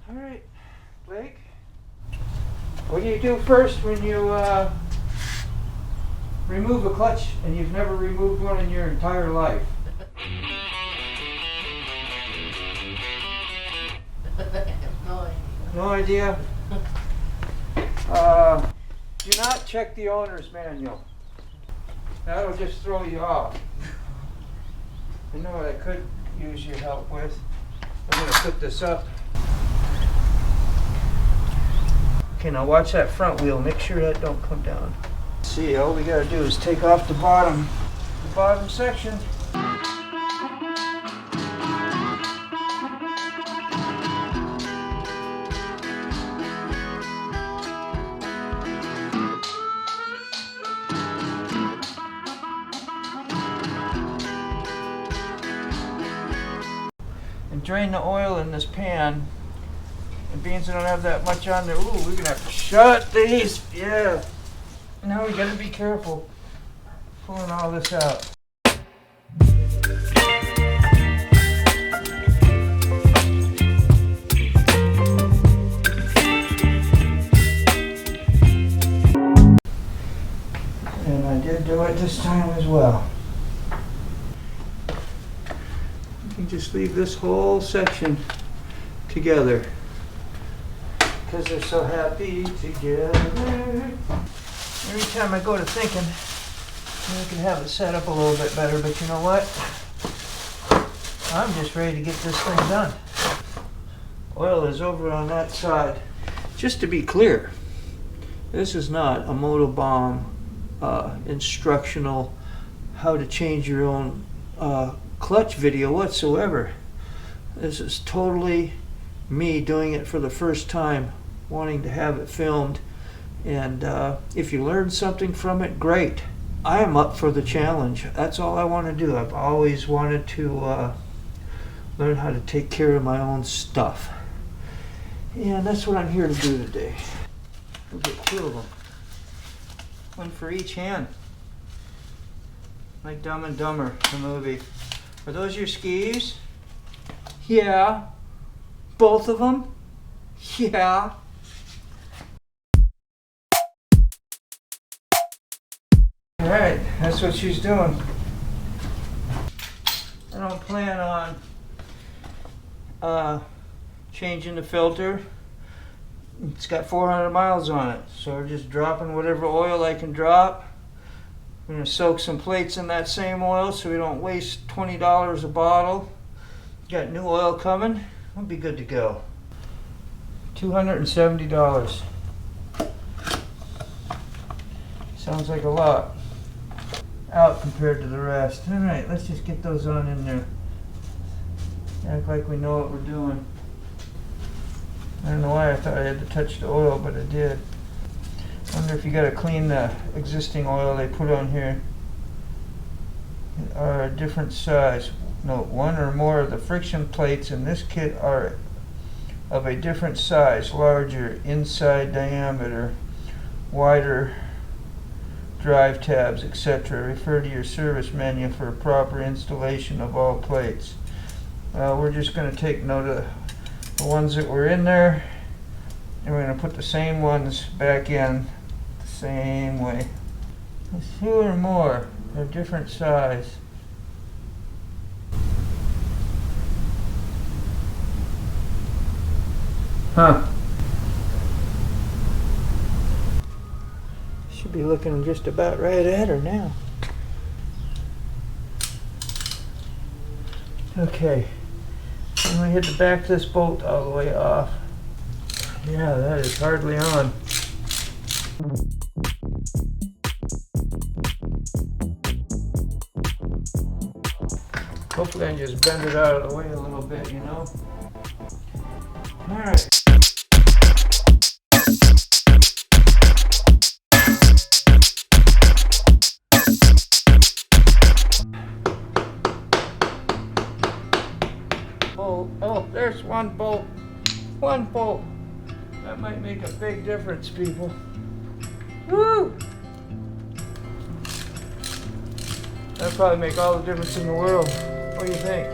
Alright, Blake, what do you do first when you remove a clutch and you've never removed one in your entire life? No idea? Do not check the owner's manual. That'll just throw you off. You know what I could use your help with? I'm going to put this up. Okay, now watch that front wheel. Make sure that don't come down. See, all we got to do is take off the bottom section. And drain the oil in this pan. And beans don't have that much on there. Ooh, we're gonna have to shut these. Yeah. Now we gotta be careful pulling all this out. And I did do it this time as well. You can just leave this whole section together. Because they're so happy together. Every time I go to thinking, we can have it set up a little bit better, but you know what? I'm just ready to get this thing done. Oil is over on that side. Just to be clear, this is not a Motobomb instructional how to change your own clutch video whatsoever. This is totally me doing it for the first time, wanting to have it filmed, and if you learn something from it, great. I am up for the challenge. That's all I want to do. I've always wanted to learn how to take care of my own stuff, and that's what I'm here to do today. We'll get 2 of them, one for each hand, like Dumb and Dumber, the movie. Are those your skis? Yeah. Both of them? Yeah. Alright, that's what she's doing. I don't plan on changing the filter. It's got 400 miles on it, so we're just dropping whatever oil I can drop. I'm going to soak some plates in that same oil so we don't waste $20 a bottle. Got new oil coming. We'll be good to go. $270. Sounds like a lot out compared to the rest. Alright, let's just get those on in there. Act like we know what we're doing. I don't know why I thought I had to touch the oil, but I did. Wonder if you gotta clean the existing oil they put on here. Are a different size. No, 1 or more of the friction plates in this kit are of a different size, larger inside diameter, wider drive tabs, etc. Refer to your service manual for proper installation of all plates. We're just going to take note of the ones that were in there, and we're going to put the same ones back in the same way. There's 2 or more. They're different size. Huh. Should be looking just about right at her now. Okay. I'm going to hit the back of this bolt all the way off. Yeah, that is hardly on. Hopefully I can just bend it out of the way a little bit, you know? Alright. Bolt. Oh, there's one bolt. One bolt. That might make a big difference, people. Woo! That'd probably make all the difference in the world. What do you think?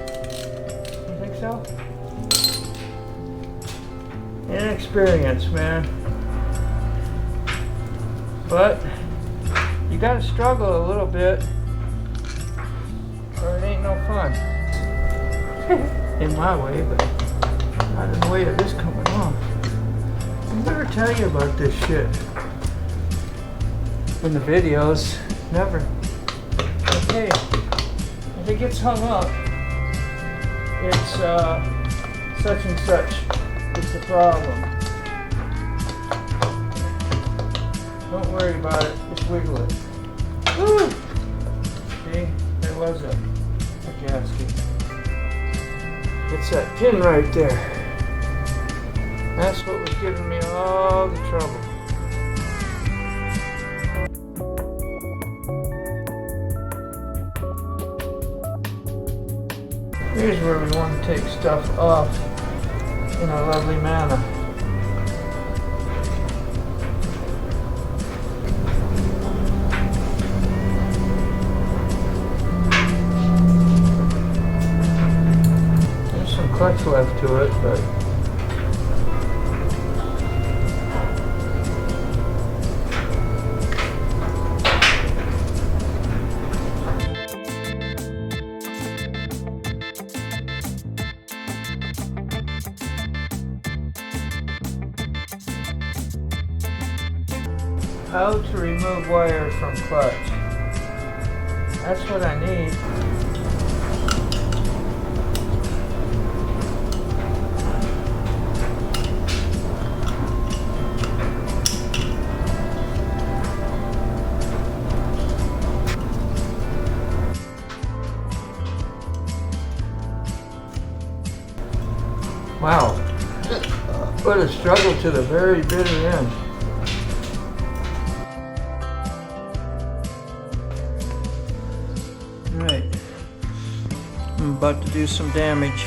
You think so? Inexperience, man. But you gotta struggle a little bit, or it ain't no fun. In my way, but not in the way of this coming off. I never tell you about this shit in the videos. Never. Okay, if it gets hung up, it's such and such is the problem. Don't worry about it, just wiggle it. Woo! See, there was a gasket. It's that pin right there. That's what was giving me all the trouble. Here's where we want to take stuff off in a lovely manner. There's some clutch left to it, but how to remove wire from clutch. That's what I need. Wow. What a struggle to the very bitter end. Right, I'm about to do some damage.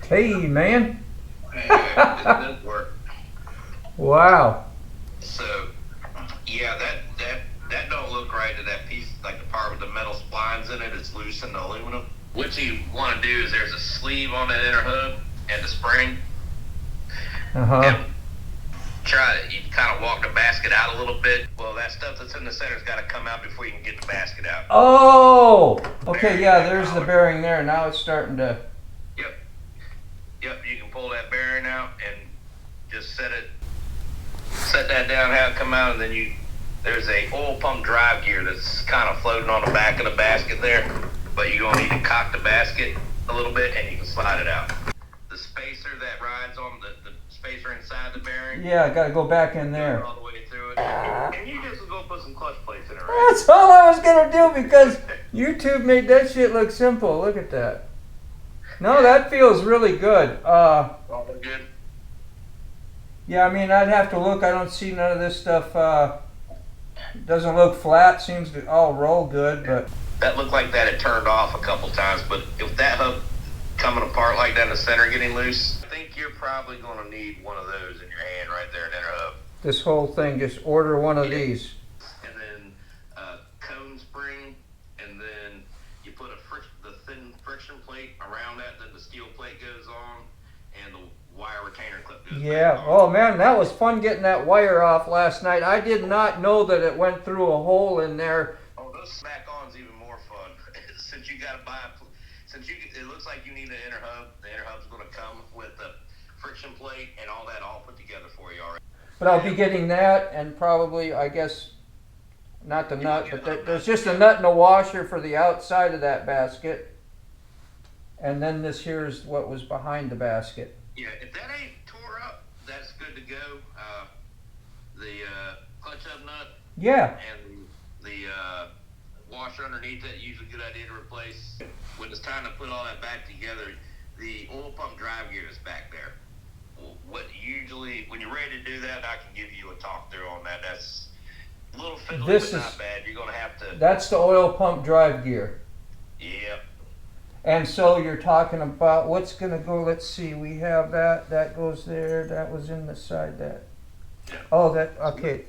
Hey, man. It didn't work. Wow. So, yeah, that don't look right to that piece, like the part with the metal splines in it. It's loose in the aluminum. What you want to do is there's a sleeve on that inner hub and the spring. And try it. You kind of walk the basket out a little bit. Well, that stuff that's in the center's got to come out before you can get the basket out. Oh, okay, yeah, there's the bearing there. Now it's starting to... Yep, you can pull that bearing out and just set that down, have it come out, and then there's a oil pump drive gear that's kind of floating on the back of the basket there, but you're gonna need to cock the basket a little bit and you can slide it out. The spacer that rides on the spacer inside the bearing. Yeah, I gotta go back in there. All the way through it, and you just go put some clutch plates in it, right? That's all I was gonna do because YouTube made that shit look simple. Look at that. No, that feels really good. All good. Yeah, I mean, I'd have to look. I don't see none of this stuff. Doesn't look flat. Seems to all roll good, but that looked like that had turned off a couple times. But if that hub coming apart like that in the center getting loose, I think you're probably going to need one of those in your hand right there, an inner hub. This whole thing, just order one of these. And then cone spring, and then you put the thin friction plate around that, then the steel plate goes on, and the wire retainer clip goes Yeah, back on. oh man, that was fun getting that wire off last night. I did not know that it went through a hole in there. Oh, those smack-ons even more fun. Since you got to buy, it looks like you need an inner hub. The inner hub's going to come with the friction plate and all that all put together for you already. But I'll be getting that and probably, I guess, not the nut, but there's just a nut and a washer for the outside of that basket. And then this here's what was behind the basket. Yeah, if that ain't tore up, that's good to go. The clutch hub nut. Yeah. And the washer underneath it, usually a good idea to replace. When it's time to put all that back together, the oil pump drive gear is back there. What usually, when you're ready to do that, I can give you a talk through on that. That's a little fiddly, but not bad. You're gonna have to. That's the oil pump drive gear. Yep. And so you're talking about what's going to go, let's see, we have that goes there, that was in the side, that. Yeah. Oh, that, okay,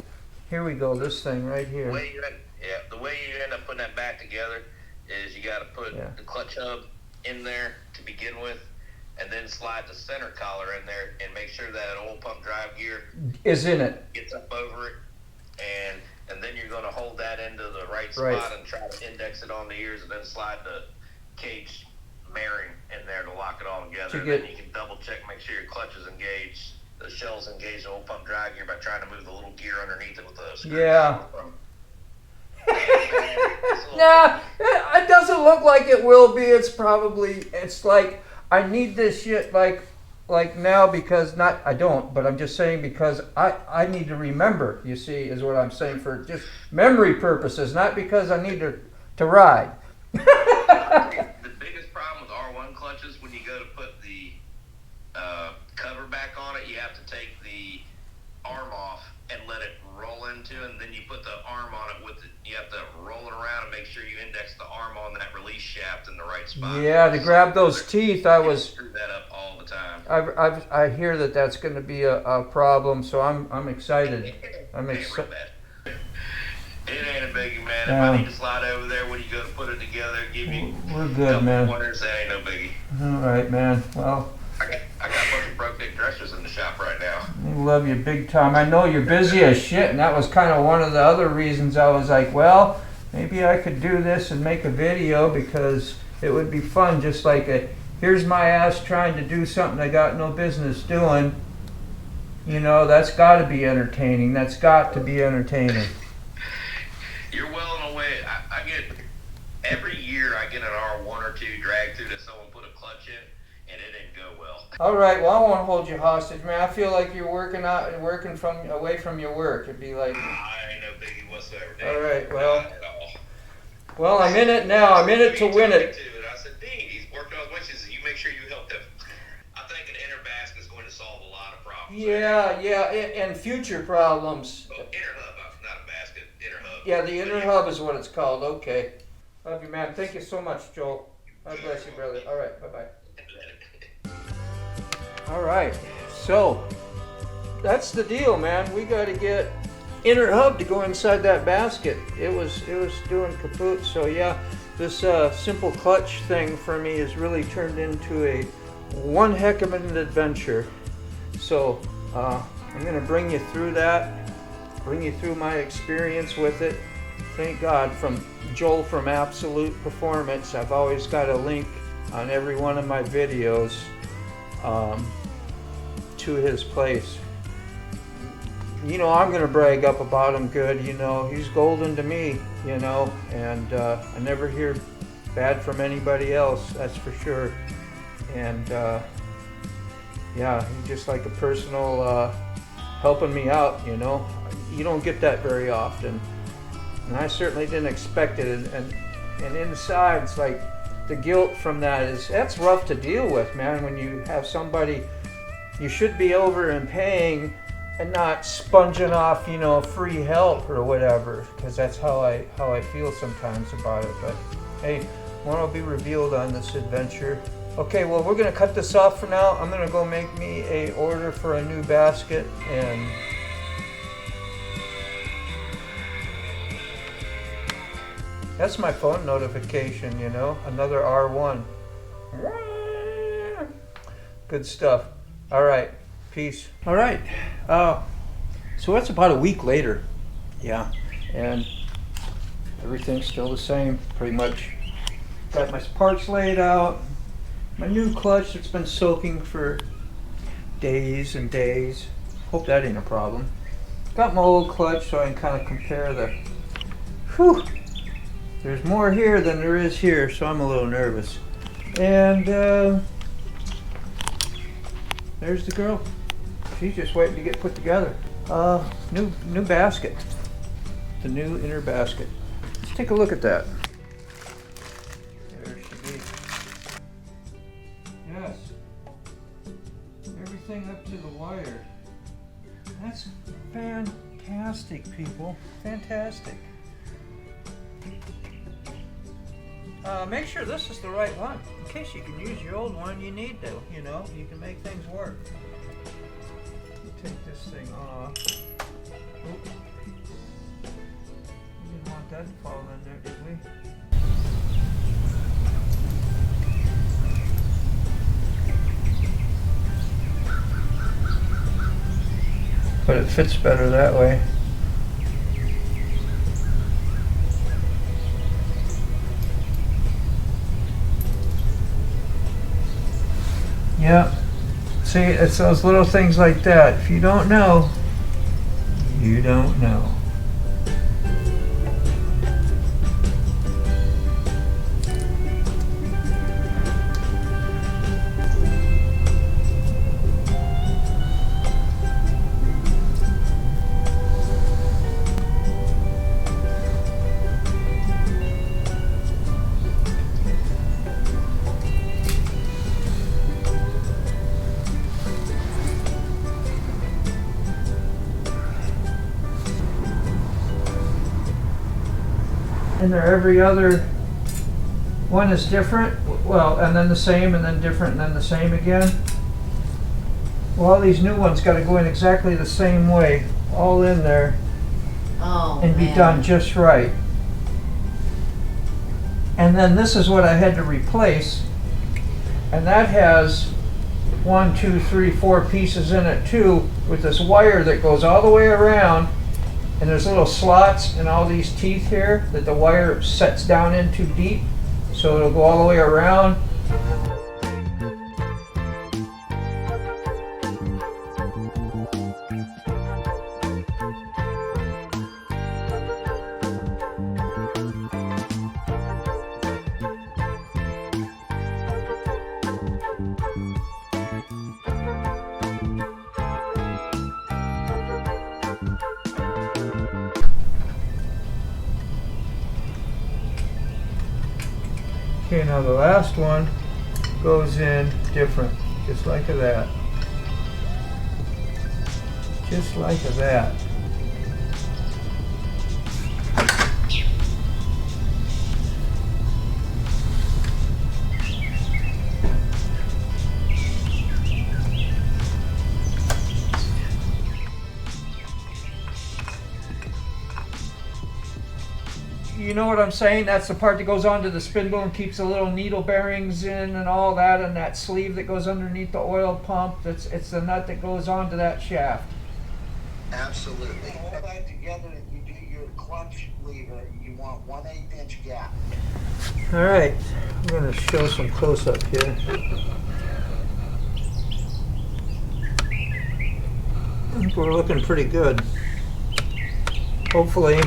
here we go, this thing right here. The way you end up putting that back together is you got to put the clutch hub in there to begin with, and then slide the center collar in there and make sure that oil pump drive gear is in it. Gets up over it, and then you're going to hold that into the right spot and try to index it on the ears, and then slide the cage bearing in there to lock it all together. Then you can double check, make sure your clutch is engaged, the shell's engaged, the oil pump drive gear by trying to move the little gear underneath it with a screw. Yeah. Nah, it doesn't look like it will be. It's like, I need this shit like now because I don't, but I'm just saying because I need to remember, you see, is what I'm saying, for just memory purposes, not because I need to ride. The biggest problem with R1 clutches, when you go to put the cover back on it, you have to take the arm off and let it roll into, and then you put the arm on it you have to roll it around and make sure you index the arm on that release shaft in the right spot. Yeah, to grab those teeth, screw that up all the time. I hear that's going to be a problem, so I'm excited. I'm excited. It ain't a biggie, man. If I need to slide over there when you go to put it together, give you we're good, man. Pointers, that ain't no biggie. All right, man. Well, I got a bunch of broke dick dressers in the shop right now. I love you big time. I know you're busy as shit, and that was kind of one of the other reasons I was like, well, maybe I could do this and make a video because it would be fun. Just like here's my ass trying to do something I got no business doing. You know, that's got to be entertaining. That's got to be entertaining. You're well and away. I get every year I get an R1 or 2 dragged through that someone put a clutch in, and it didn't go well. All right, well, I won't hold you hostage, man. I feel like you're working away from your work. It'd be like. I ain't no biggie whatsoever. Dave. All right, well, I'm in it now. I'm in it to win it. And I said, Dean, he's working on his wishes. You make sure you help him. I think an inner basket is going to solve a lot of problems. Yeah, and future problems. Oh, inner hub, not a basket. Inner hub. Yeah, the inner hub is what it's called. Okay. Love you, man. Thank you so much, Joel. God bless you, brother. All right, bye-bye. All right, so that's the deal, man. We got to get inner hub to go inside that basket. It was doing kaput. So yeah, this simple clutch thing for me has really turned into one heck of an adventure. So I'm gonna bring you through that, bring you through my experience with it. Thank God, from Joel from Absolute Performance. I've always got a link on every one of my videos to his place. You know, I'm gonna brag up about him good. You know, he's golden to me. You know, and I never hear bad from anybody else. That's for sure. And yeah, he's just like a personal helping me out. You know, you don't get that very often, and I certainly didn't expect it. And inside, it's like the guilt from that's rough to deal with, man. When you have somebody you should be over and paying and not sponging off, you know, free help or whatever, because that's how I feel sometimes about it. But hey, more will be revealed on this adventure. Okay, well, we're gonna cut this off for now. I'm gonna go make me a order for a new basket, and that's my phone notification, you know, another R1. Good stuff. All right, peace. All right, so it's about a week later, yeah, and everything's still the same, pretty much. Got my parts laid out, my new clutch that's been soaking for days and days. Hope that ain't a problem. Got my old clutch so I can kind of compare whew, there's more here than there is here, so I'm a little nervous. And there's the girl. She's just waiting to get put together. New basket. The new inner basket. Let's take a look at that. thing up to the wire. That's fantastic, people. Fantastic. Make sure this is the right one. In case you can use your old one, you need to, you know, you can make things work. Take this thing off. Oops. We didn't want that to fall in there, did we? But it fits better that way. Yeah. See, it's those little things like that. If you don't know, you don't know. And they're every other one is different, well, and then the same, and then different, and then the same again. Well, all these new ones got to go in exactly the same way, all in there, and be done just right. And then this is what I had to replace, and that has 1, 2, 3, 4 pieces in it too, with this wire that goes all the way around. And there's little slots in all these teeth here that the wire sets down into deep, so it'll go all the way around. Okay, now the last one goes in different, just like that. Just like that. You know what I'm saying? That's the part that goes onto the spindle and keeps the little needle bearings in and all that, and that sleeve that goes underneath the oil pump. It's the nut that goes onto that shaft. Absolutely. Hold that together and you do your clutch lever. You want 1/8 inch gap. All right, I'm going to show some close up here. I think we're looking pretty good. Hopefully.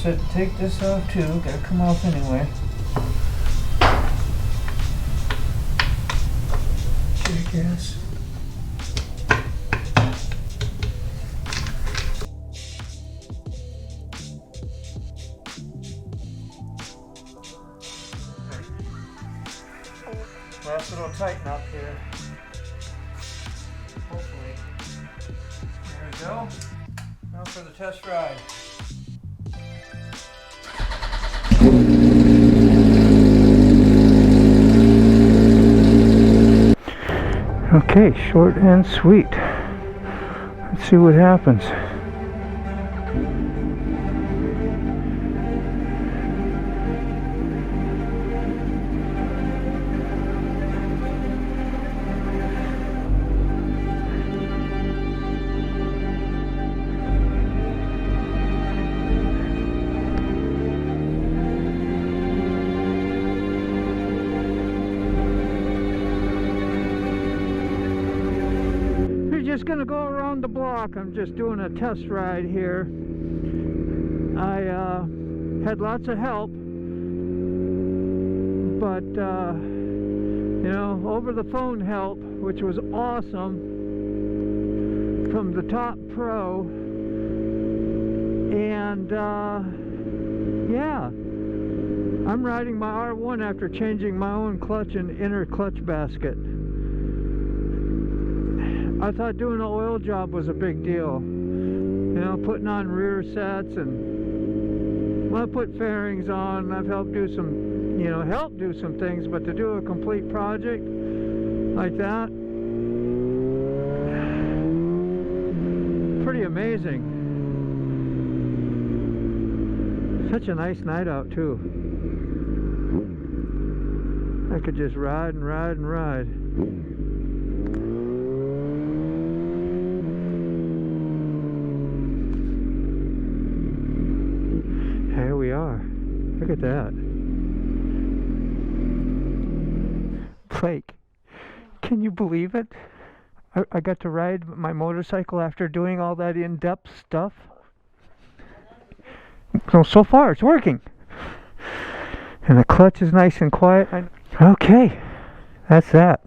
So take this off too, gotta come off anyway. Jackass. Last little tighten up here. Hopefully. There we go. Now for the test ride. Okay, short and sweet. Let's see what happens. Just gonna go around the block. I'm just doing a test ride here. I had lots of help, but You know, over the phone help, which was awesome, from the Top Pro. And yeah, I'm riding my R1 after changing my own clutch and inner clutch basket. I thought doing an oil job was a big deal. You know, putting on rear sets, and well, I put fairings on. I've helped do some, you know, things, but to do a complete project like that, pretty amazing. Such a nice night out too. I could just ride and ride and ride. Here we are. Look at that. Blake, can you believe it? I got to ride my motorcycle after doing all that in-depth stuff. So far it's working. And the clutch is nice and quiet. Okay, that's that.